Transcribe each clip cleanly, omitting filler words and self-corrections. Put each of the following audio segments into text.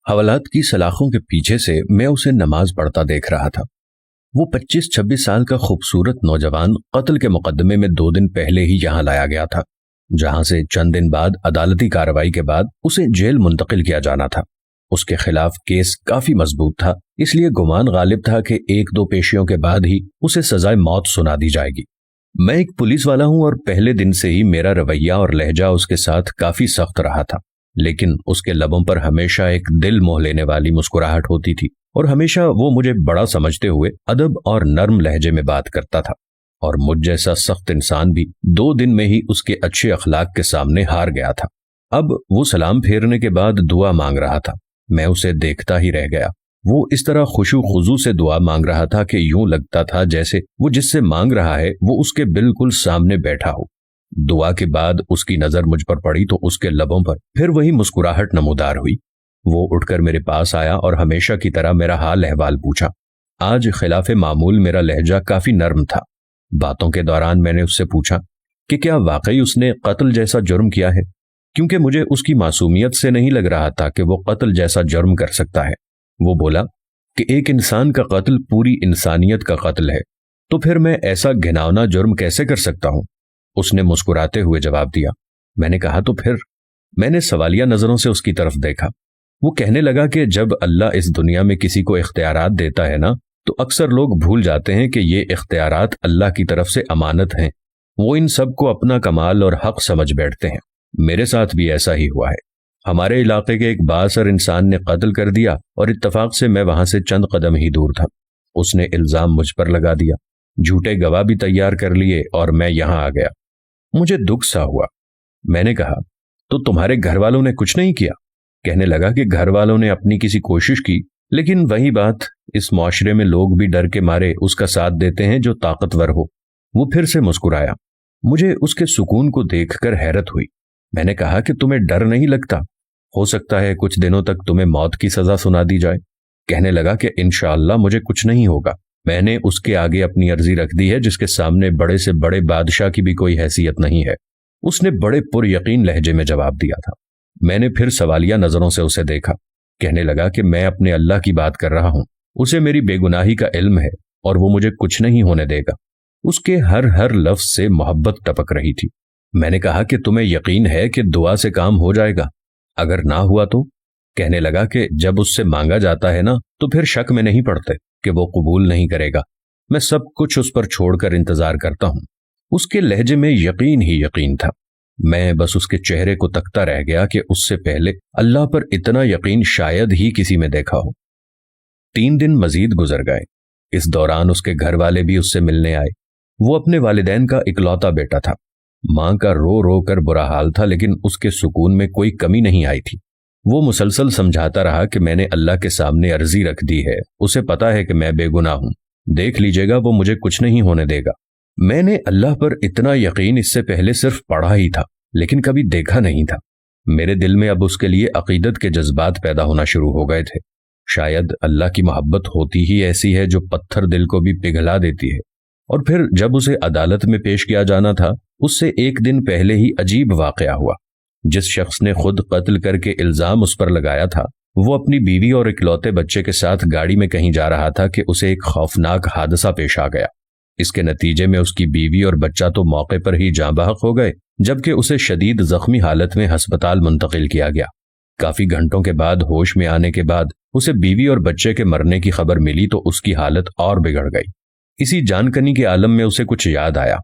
حوالات کی سلاخوں کے پیچھے سے میں اسے نماز پڑھتا دیکھ رہا تھا۔ وہ 25-26 سال کا خوبصورت نوجوان قتل کے مقدمے میں 2 دن پہلے ہی یہاں لایا گیا تھا، جہاں سے چند دن بعد عدالتی کارروائی کے بعد اسے جیل منتقل کیا جانا تھا۔ اس کے خلاف کیس کافی مضبوط تھا، اس لیے گمان غالب تھا کہ 1-2 پیشیوں کے بعد ہی اسے سزائے موت سنا دی جائے گی۔ میں ایک پولیس والا ہوں اور پہلے دن سے ہی میرا رویہ اور لہجہ اس کے ساتھ کافی سخت رہا تھا، لیکن اس کے لبوں پر ہمیشہ ایک دل موہ لینے والی مسکراہٹ ہوتی تھی، اور ہمیشہ وہ مجھے بڑا سمجھتے ہوئے ادب اور نرم لہجے میں بات کرتا تھا، اور مجھ جیسا سخت انسان بھی 2 دن میں ہی اس کے اچھے اخلاق کے سامنے ہار گیا تھا۔ اب وہ سلام پھیرنے کے بعد دعا مانگ رہا تھا۔ میں اسے دیکھتا ہی رہ گیا۔ وہ اس طرح خشوع خضوع سے دعا مانگ رہا تھا کہ یوں لگتا تھا جیسے وہ جس سے مانگ رہا ہے وہ اس کے بالکل سامنے بیٹھا ہو۔ دعا کے بعد اس کی نظر مجھ پر پڑی تو اس کے لبوں پر پھر وہی مسکراہٹ نمودار ہوئی۔ وہ اٹھ کر میرے پاس آیا اور ہمیشہ کی طرح میرا حال احوال پوچھا۔ آج خلاف معمول میرا لہجہ کافی نرم تھا۔ باتوں کے دوران میں نے اس سے پوچھا کہ کیا واقعی اس نے قتل جیسا جرم کیا ہے، کیونکہ مجھے اس کی معصومیت سے نہیں لگ رہا تھا کہ وہ قتل جیسا جرم کر سکتا ہے۔ وہ بولا کہ ایک انسان کا قتل پوری انسانیت کا قتل ہے، تو پھر میں ایسا گھناؤنا جرم کیسے کر سکتا ہوں؟ اس نے مسکراتے ہوئے جواب دیا۔ میں نے کہا تو پھر؟ میں نے سوالیہ نظروں سے اس کی طرف دیکھا۔ وہ کہنے لگا کہ جب اللہ اس دنیا میں کسی کو اختیارات دیتا ہے نا، تو اکثر لوگ بھول جاتے ہیں کہ یہ اختیارات اللہ کی طرف سے امانت ہیں۔ وہ ان سب کو اپنا کمال اور حق سمجھ بیٹھتے ہیں۔ میرے ساتھ بھی ایسا ہی ہوا ہے۔ ہمارے علاقے کے ایک بااثر انسان نے قتل کر دیا اور اتفاق سے میں وہاں سے چند قدم ہی دور تھا۔ اس نے الزام مجھ پر لگا دیا، جھوٹے گواہ بھی تیار کر لیے اور میں یہاں آ گیا۔ مجھے دکھ سا ہوا۔ میں نے کہا تو تمہارے گھر والوں نے کچھ نہیں کیا؟ کہنے لگا کہ گھر والوں نے اپنی کسی کوشش کی، لیکن وہی بات، اس معاشرے میں لوگ بھی ڈر کے مارے اس کا ساتھ دیتے ہیں جو طاقتور ہو۔ وہ پھر سے مسکرایا۔ مجھے اس کے سکون کو دیکھ کر حیرت ہوئی۔ میں نے کہا کہ تمہیں ڈر نہیں لگتا؟ ہو سکتا ہے کچھ دنوں تک تمہیں موت کی سزا سنا دی جائے۔ کہنے لگا کہ انشاءاللہ مجھے کچھ نہیں ہوگا۔ میں نے اس کے آگے اپنی عرضی رکھ دی ہے جس کے سامنے بڑے سے بڑے بادشاہ کی بھی کوئی حیثیت نہیں ہے۔ اس نے بڑے پر یقین لہجے میں جواب دیا تھا۔ میں نے پھر سوالیہ نظروں سے اسے دیکھا۔ کہنے لگا کہ میں اپنے اللہ کی بات کر رہا ہوں، اسے میری بے گناہی کا علم ہے اور وہ مجھے کچھ نہیں ہونے دے گا۔ اس کے ہر لفظ سے محبت ٹپک رہی تھی۔ میں نے کہا کہ تمہیں یقین ہے کہ دعا سے کام ہو جائے گا؟ اگر نہ ہوا تو؟ کہنے لگا کہ جب اس سے مانگا جاتا ہے نا تو پھر شک میں نہیں پڑتے کہ وہ قبول نہیں کرے گا۔ میں سب کچھ اس پر چھوڑ کر انتظار کرتا ہوں۔ اس کے لہجے میں یقین ہی یقین تھا۔ میں بس اس کے چہرے کو تکتا رہ گیا کہ اس سے پہلے اللہ پر اتنا یقین شاید ہی کسی میں دیکھا ہو۔ 3 دن مزید گزر گئے۔ اس دوران اس کے گھر والے بھی اس سے ملنے آئے۔ وہ اپنے والدین کا اکلوتا بیٹا تھا۔ ماں کا رو رو کر برا حال تھا، لیکن اس کے سکون میں کوئی کمی نہیں آئی تھی۔ وہ مسلسل سمجھاتا رہا کہ میں نے اللہ کے سامنے عرضی رکھ دی ہے، اسے پتا ہے کہ میں بے گناہ ہوں، دیکھ لیجیے گا وہ مجھے کچھ نہیں ہونے دے گا۔ میں نے اللہ پر اتنا یقین اس سے پہلے صرف پڑھا ہی تھا، لیکن کبھی دیکھا نہیں تھا۔ میرے دل میں اب اس کے لیے عقیدت کے جذبات پیدا ہونا شروع ہو گئے تھے۔ شاید اللہ کی محبت ہوتی ہی ایسی ہے جو پتھر دل کو بھی پگھلا دیتی ہے۔ اور پھر جب اسے عدالت میں پیش کیا جانا تھا، اس سے 1 دن پہلے ہی عجیب واقعہ ہوا۔ جس شخص نے خود قتل کر کے الزام اس پر لگایا تھا، وہ اپنی بیوی اور اکلوتے بچے کے ساتھ گاڑی میں کہیں جا رہا تھا کہ اسے ایک خوفناک حادثہ پیش آ گیا۔ اس کے نتیجے میں اس کی بیوی اور بچہ تو موقع پر ہی جاں بحق ہو گئے، جبکہ اسے شدید زخمی حالت میں ہسپتال منتقل کیا گیا۔ کافی گھنٹوں کے بعد ہوش میں آنے کے بعد اسے بیوی اور بچے کے مرنے کی خبر ملی تو اس کی حالت اور بگڑ گئی۔ اسی جان کنی کے عالم میں اسے کچھ یاد آیا۔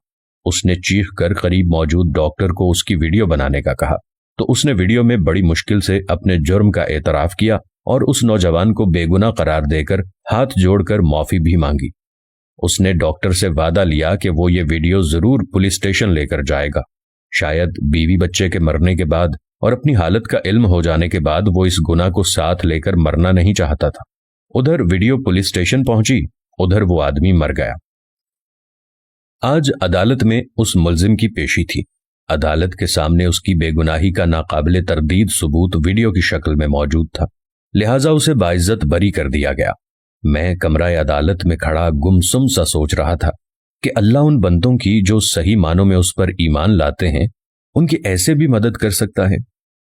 اس نے چیخ کر قریب موجود ڈاکٹر کو اس کی ویڈیو بنانے کا کہا، تو اس نے ویڈیو میں بڑی مشکل سے اپنے جرم کا اعتراف کیا اور اس نوجوان کو بے گناہ قرار دے کر ہاتھ جوڑ کر معافی بھی مانگی۔ اس نے ڈاکٹر سے وعدہ لیا کہ وہ یہ ویڈیو ضرور پولیس اسٹیشن لے کر جائے گا۔ شاید بیوی بچے کے مرنے کے بعد اور اپنی حالت کا علم ہو جانے کے بعد وہ اس گناہ کو ساتھ لے کر مرنا نہیں چاہتا تھا۔ ادھر ویڈیو پولیس اسٹیشن پہنچی، ادھر وہ آدمی مر گیا۔ آج عدالت میں اس ملزم کی پیشی تھی۔ عدالت کے سامنے اس کی بے گناہی کا ناقابل تردید ثبوت ویڈیو کی شکل میں موجود تھا، لہٰذا اسے باعزت بری کر دیا گیا۔ میں کمرہ عدالت میں کھڑا گمسم سا سوچ رہا تھا کہ اللہ ان بندوں کی جو صحیح معنوں میں اس پر ایمان لاتے ہیں، ان کی ایسے بھی مدد کر سکتا ہے۔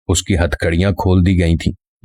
اس کی ہتھ کڑیاں کھول دی گئی تھیں،